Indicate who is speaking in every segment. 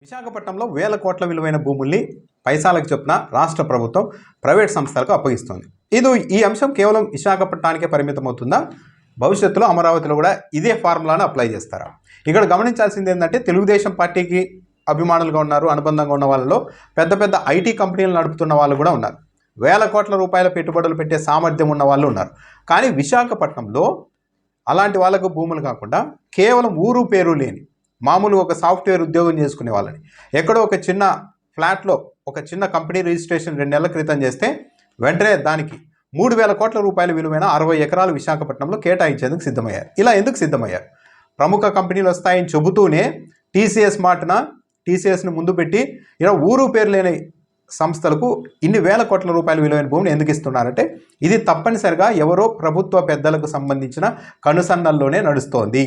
Speaker 1: విశాఖపట్నంలో వేల కోట్ల విలువైన భూముల్ని పైసాలకు చొప్పున రాష్ట్ర ప్రభుత్వం ప్రైవేట్ సంస్థలకు అప్పగిస్తుంది. ఈ అంశం కేవలం విశాఖపట్నానికే పరిమితమవుతుందా? భవిష్యత్తులో అమరావతిలో కూడా ఇదే ఫార్ములాను అప్లై చేస్తారా? ఇక్కడ గమనించాల్సింది ఏంటంటే తెలుగుదేశం పార్టీకి అభిమానులుగా ఉన్నారు, అనుబంధంగా ఉన్న వాళ్ళలో పెద్ద పెద్ద ఐటీ కంపెనీలు నడుపుతున్న వాళ్ళు కూడా ఉన్నారు. వేల కోట్ల రూపాయల పెట్టుబడులు పెట్టే సామర్థ్యం ఉన్న వాళ్ళు ఉన్నారు. కానీ విశాఖపట్నంలో అలాంటి వాళ్ళకు భూములు కాకుండా కేవలం ఊరు పేరు లేని మామూలు ఒక సాఫ్ట్వేర్ ఉద్యోగం చేసుకునే వాళ్ళని ఎక్కడో ఒక చిన్న ఫ్లాట్లో ఒక చిన్న కంపెనీ రిజిస్ట్రేషన్ 2 నెలల క్రితం చేస్తే వెంటనే దానికి 3,000 కోట్ల రూపాయల విలువైన 60 ఎకరాలు విశాఖపట్నంలో కేటాయించేందుకు సిద్ధమయ్యారు. ఇలా ఎందుకు సిద్ధమయ్యారు? ప్రముఖ కంపెనీలు వస్తాయని చెబుతూనే టీసీఎస్ను ముందు పెట్టి ఇలా ఊరు పేరు లేని సంస్థలకు ఇన్ని వేల కోట్ల రూపాయల విలువైన భూమిని ఎందుకు ఇస్తున్నారంటే ఇది తప్పనిసరిగా ఎవరో ప్రభుత్వ పెద్దలకు సంబంధించిన కనుసన్నల్లోనే నడుస్తోంది.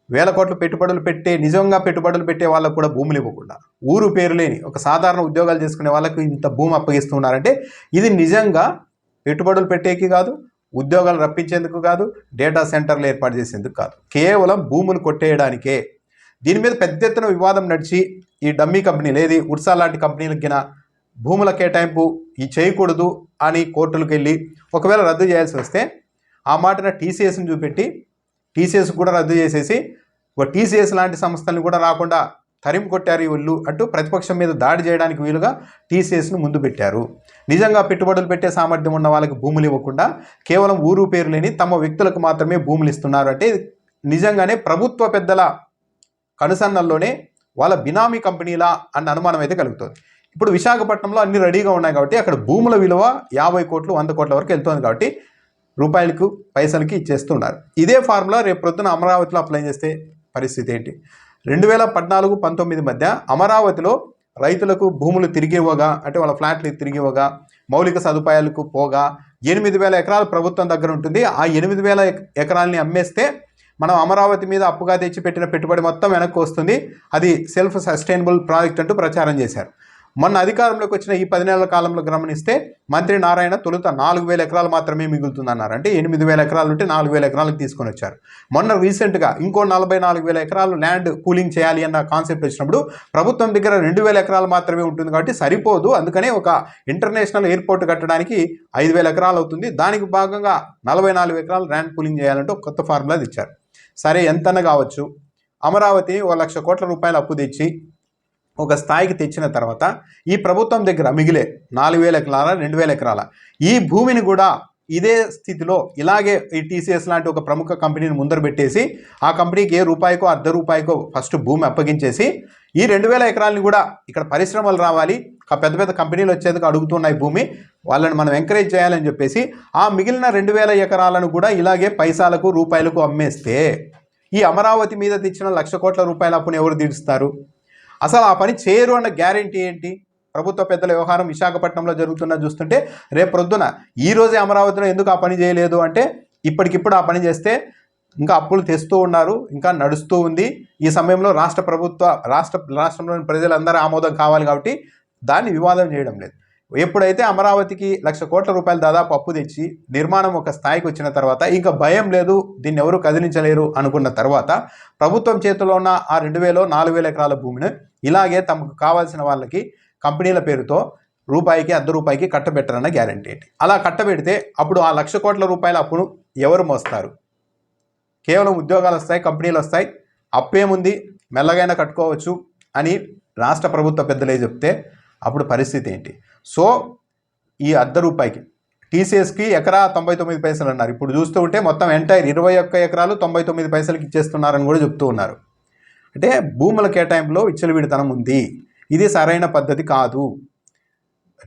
Speaker 1: వేల కోట్ల నిజంగా పెట్టుబడులు పెట్టే వాళ్ళకు కూడా భూములు ఇవ్వకుండా ఊరు పేరు లేని ఒక సాధారణ ఉద్యోగాలు చేసుకునే వాళ్ళకు ఇంత భూమి అప్పగిస్తున్నారంటే ఇది నిజంగా పెట్టుబడులు పెట్టేకి కాదు, ఉద్యోగాలు రప్పించేందుకు కాదు, డేటా సెంటర్లు ఏర్పాటు చేసేందుకు కాదు, కేవలం భూములు కొట్టేయడానికే. దీని మీద పెద్ద ఎత్తున వివాదం నడిచి ఈ డమ్మీ కంపెనీలు ఏది ఉర్సా లాంటి కంపెనీలకి భూముల కేటాయింపు చేయకూడదు అని కోర్టులకు వెళ్ళి ఒకవేళ రద్దు చేయాల్సి వస్తే ఆ మాటన టీసీఎస్ని చూపెట్టి టీసీఎస్ కూడా రద్దు చేసేసి టీసీఎస్ లాంటి సంస్థలను కూడా రాకుండా తరిమి కొట్టారు వీళ్ళు అంటూ ప్రతిపక్షం మీద దాడి చేయడానికి వీలుగా టీసీఎస్ను ముందు పెట్టారు. నిజంగా పెట్టుబడులు పెట్టే సామర్థ్యం ఉన్న వాళ్ళకి భూములు ఇవ్వకుండా కేవలం ఊరు పేరు లేని తమ వ్యక్తులకు మాత్రమే భూములు ఇస్తున్నారు అంటే నిజంగానే ప్రభుత్వ పెద్దల కనుసన్నల్లోనే వాళ్ళ బినామీ కంపెనీలా అన్న అనుమానం అయితే కలుగుతుంది. ఇప్పుడు విశాఖపట్నంలో అన్ని రెడీగా ఉన్నాయి కాబట్టి అక్కడ భూముల విలువ 50 కోట్లు 100 కోట్ల వరకు వెళ్తుంది కాబట్టి రూపాయలకు పైసలకి ఇచ్చేస్తున్నారు. ఇదే ఫార్ములా రేపు ప్రొద్దున అమరావతిలో అప్లై చేస్తే పరిస్థితి ఏంటి? 2014-19 మధ్య అమరావతిలో రైతులకు భూములు తిరిగి ఇవ్వగా అంటే వాళ్ళ ఫ్లాట్లు తిరిగి ఇవ్వగా మౌలిక సదుపాయాలకు పోగా 8,000 ఎకరాలు ప్రభుత్వం దగ్గర ఉంటుంది. ఆ 8,000 ఎకరాలని అమ్మేస్తే మనం అమరావతి మీద అప్పుగా తెచ్చి పెట్టిన పెట్టుబడి మొత్తం వెనక్కి వస్తుంది, అది సెల్ఫ్ సస్టైనబుల్ ప్రాజెక్ట్ అంటూ ప్రచారం చేశారు. మొన్న అధికారంలోకి వచ్చిన ఈ 10 నెలల కాలంలో గమనిస్తే మంత్రి నారాయణ తొలుత 4,000 ఎకరాలు మాత్రమే మిగులుతుందన్నారు. అంటే 8,000 ఎకరాలు ఉంటే 4,000 ఎకరాలకు తీసుకొని వచ్చారు. మొన్న రీసెంట్గా ఇంకో 44,000 ఎకరాలు ల్యాండ్ పూలింగ్ చేయాలి అన్న కాన్సెప్ట్ వచ్చినప్పుడు ప్రభుత్వం దగ్గర 2,000 ఎకరాలు మాత్రమే ఉంటుంది కాబట్టి సరిపోదు, అందుకనే ఒక ఇంటర్నేషనల్ ఎయిర్పోర్ట్ కట్టడానికి 5,000 ఎకరాలు అవుతుంది, దానికి భాగంగా 44 ఎకరాలు ల్యాండ్ పూలింగ్ చేయాలంటే ఒక కొత్త ఫార్ములా ఇచ్చారు. సరే ఎంతన్నా కావచ్చు, అమరావతిని 1,00,000 కోట్ల రూపాయలు అప్పు తెచ్చి ఒక స్థాయికి తెచ్చిన తర్వాత ఈ ప్రభుత్వం దగ్గర మిగిలే 4,000 ఎకరాల 2,000 ఎకరాల ఈ భూమిని కూడా ఇదే స్థితిలో ఇలాగే ఈ టీసీఎస్ లాంటి ఒక ప్రముఖ కంపెనీని ముందర పెట్టేసి ఆ కంపెనీకి ₹1 ₹1.5 ఫస్ట్ భూమి అప్పగించేసి ఈ 2,000 ఎకరాలని కూడా ఇక్కడ పరిశ్రమలు రావాలి, పెద్ద పెద్ద కంపెనీలు వచ్చేందుకు అడుగుతున్నాయి భూమి, వాళ్ళని మనం ఎంకరేజ్ చేయాలని చెప్పేసి ఆ మిగిలిన 2,000 ఎకరాలను కూడా ఇలాగే పైసాలకు రూపాయలకు అమ్మేస్తే ఈ అమరావతి మీద తెచ్చిన 1,00,000 కోట్ల రూపాయల అప్పుని ఎవరు తీరుస్తారు? అసలు ఆ పని చేయరు అన్న గ్యారెంటీ ఏంటి? ప్రభుత్వ పెద్దల వ్యవహారం విశాఖపట్నంలో జరుగుతున్న చూస్తుంటే రేపు ప్రొద్దున ఈరోజే అమరావతిలో ఎందుకు ఆ పని చేయలేదు అంటే ఇప్పటికిప్పుడు ఆ పని చేస్తే ఇంకా అప్పులు తెస్తూ ఉన్నారు, ఇంకా నడుస్తూ ఉంది. ఈ సమయంలో రాష్ట్రంలోని ప్రజలందరూ ఆమోదం కావాలి కాబట్టి దాన్ని వివాదం చేయడం లేదు. ఎప్పుడైతే అమరావతికి 1,00,000 కోట్ల రూపాయలు దాదాపు అప్పు తెచ్చి నిర్మాణం ఒక స్థాయికి వచ్చిన తర్వాత ఇంకా భయం లేదు, దీన్ని ఎవరు కదిలించలేరు అనుకున్న తర్వాత ప్రభుత్వం చేతిలో ఉన్న ఆ 2,000 4,000 ఎకరాల భూమిని ఇలాగే తమకు కావాల్సిన వాళ్ళకి కంపెనీల పేరుతో ₹1 కట్టబెట్టరన్న గ్యారెంటీ ఏంటి? అలా కట్టబెడితే అప్పుడు ఆ 1,00,000 కోట్ల రూపాయల అప్పును ఎవరు మోస్తారు? కేవలం ఉద్యోగాలు వస్తాయి, కంపెనీలు వస్తాయి, అప్పేముంది మెల్లగైనా కట్టుకోవచ్చు అని రాష్ట్ర ప్రభుత్వ పెద్దలే చెప్తే అప్పుడు పరిస్థితి ఏంటి? సో ఈ ₹1 టీసీఎస్కి ఎకరా 99 పైసలు అన్నారు, ఇప్పుడు చూస్తూ ఉంటే మొత్తం ఎంటైర్ 21 ఎకరాలు 99 పైసలకి ఇచ్చేస్తున్నారని కూడా చెప్తూ ఉన్నారు. అంటే భూముల కేటాయింపులో విచ్చలవిడితనం ఉంది, ఇది సరైన పద్ధతి కాదు.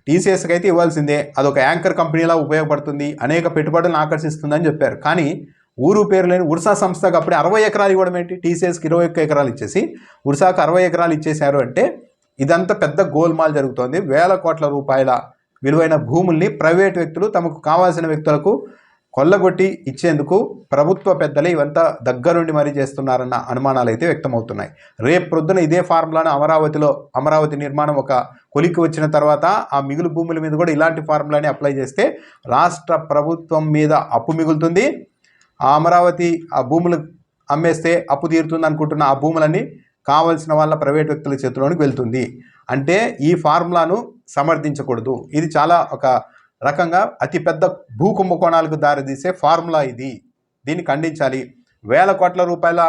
Speaker 1: టీసీఎస్కి అయితే ఇవ్వాల్సిందే, అదొక యాంకర్ కంపెనీలా ఉపయోగపడుతుంది, అనేక పెట్టుబడులను ఆకర్షిస్తుందని చెప్పారు. కానీ ఊరు పేరు లేని ఉర్సా సంస్థకు అప్పుడే 60 ఎకరాలు ఇవ్వడం ఏంటి? టీసీఎస్కి 21 ఎకరాలు ఇచ్చేసి ఉర్సాకు 60 ఎకరాలు ఇచ్చేశారు అంటే ఇదంతా పెద్ద గోల్మాల్ జరుగుతోంది. వేల కోట్ల రూపాయల విలువైన భూముల్ని ప్రైవేట్ వ్యక్తులు తమకు కావాల్సిన వ్యక్తులకు కొల్లగొట్టి ఇచ్చేందుకు ప్రభుత్వ పెద్దలే ఇవంతా దగ్గరుండి మరీ చేస్తున్నారన్న అనుమానాలు అయితే వ్యక్తమవుతున్నాయి. రేపు ప్రొద్దున ఇదే ఫార్ములాను అమరావతి నిర్మాణం ఒక కొలిక్కి వచ్చిన తర్వాత ఆ మిగులు భూముల మీద కూడా ఇలాంటి ఫార్ములాని అప్లై చేస్తే రాష్ట్ర ప్రభుత్వం మీద అప్పు మిగులుతుంది. ఆ అమరావతి ఆ భూములు అమ్మేస్తే అప్పు తీరుతుంది అనుకుంటున్న ఆ భూములన్నీ కావలసిన వాళ్ళ ప్రైవేట్ వ్యక్తుల చేతిలోనికి వెళ్తుంది. అంటే ఈ ఫార్ములాను సమర్థించకూడదు. ఇది చాలా ఒక రకంగా అతిపెద్ద భూ కుంభకోణాలకు దారితీసే ఫార్ములా ఇది. దీన్ని ఖండించాలి. వేల కోట్ల రూపాయల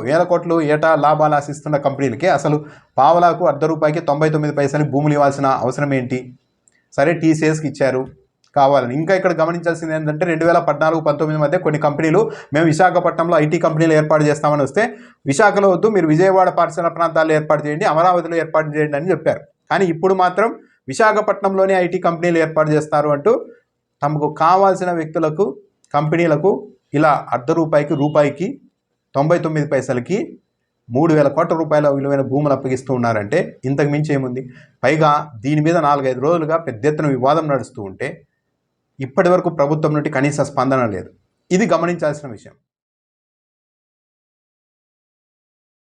Speaker 1: వేల కోట్లు ఏటా లాభాలు ఆశిస్తున్న కంపెనీలకి అసలు పావలాకు ₹1 99 పైసలు భూములు ఇవ్వాల్సిన అవసరం ఏంటి? సరే టీసీఎస్కి ఇచ్చారు కావాలని. ఇంకా ఇక్కడ గమనించాల్సింది ఏంటంటే 2014-19 మధ్య కొన్ని కంపెనీలు మేము విశాఖపట్నంలో ఐటీ కంపెనీలు ఏర్పాటు చేస్తామని వస్తే, విశాఖలో వద్దు మీరు విజయవాడ పరిసర ప్రాంతాల్లో ఏర్పాటు చేయండి, అమరావతిలో ఏర్పాటు చేయండి అని చెప్పారు. కానీ ఇప్పుడు మాత్రం విశాఖపట్నంలోనే ఐటీ కంపెనీలు ఏర్పాటు చేస్తారు అంటూ తమకు కావాల్సిన వ్యక్తులకు కంపెనీలకు ఇలా రూపాయికి 99 పైసలకి 3,000 కోట్ల రూపాయల విలువైన భూములు అప్పగిస్తూ ఉన్నారంటే ఇంతకు మించి ఏముంది? పైగా దీని మీద 4-5 రోజులుగా పెద్ద ఎత్తున వివాదం నడుస్తూ ఉంటే ఇప్పటి వరకు ప్రభుత్వం నుండి కనీస స్పందన లేదు. ఇది గమనించాల్సిన విషయం.